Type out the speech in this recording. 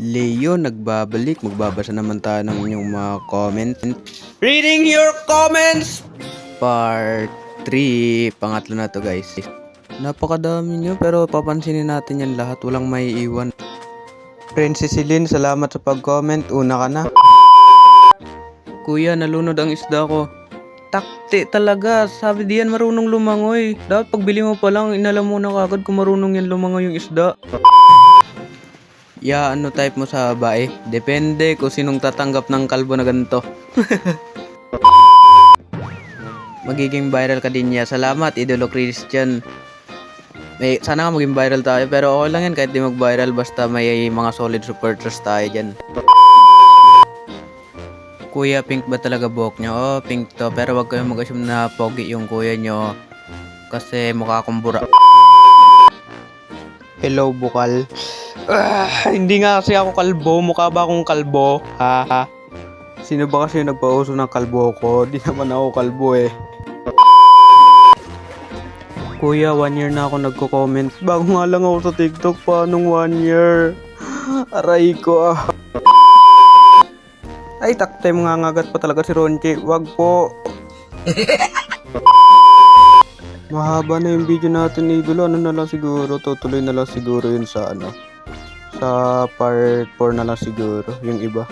Leo nagbabalik, magbabasa naman tayo ng inyong mga comments. Reading your comments! Part 3, pangatlo na to guys. Napakadami nyo pero papansinin natin yan lahat, walang may iwan. Princess Celine, salamat sa pag-comment, una ka na. Kuya, nalunod ang isda ko. Takti talaga, sabi diyan marunong lumangoy. Dapat pagbili mo pa lang, inalam mo na kagad kung marunong yan lumangoy yung isda. Ano type mo sa babae? Depende kung sinong tatanggap ng kalbo na ganito. Magiging viral ka din niya. Salamat, Idolo Christian. Sana nga maging viral tayo, pero okay lang yan kahit di mag-viral basta may mga solid supporters tayo dyan. Kuya, pink ba talaga buhok nyo? Oh, pink to, pero wag kayong mag-assume na pogi yung kuya nyo kasi mukha akong bura. Hello, bukal. Hindi nga kasi ako kalbo. Mukha ba akong kalbo? Ha? Sino ba kasi yung nagpauso ng kalbo ko? Di naman ako kalbo eh. Kuya, 1 year na ako nagko-comment. Bago nga lang ako sa TikTok. Paanong 1 year? Aray ko ah. Ay, takte, mga ngagat pa talaga si Ronchi. Wag po. Mahaba na yung video natin, Idolo. Ano na lang siguro? Tutuloy na lang siguro yun sa sa part 4 na lang siguro. Yung iba.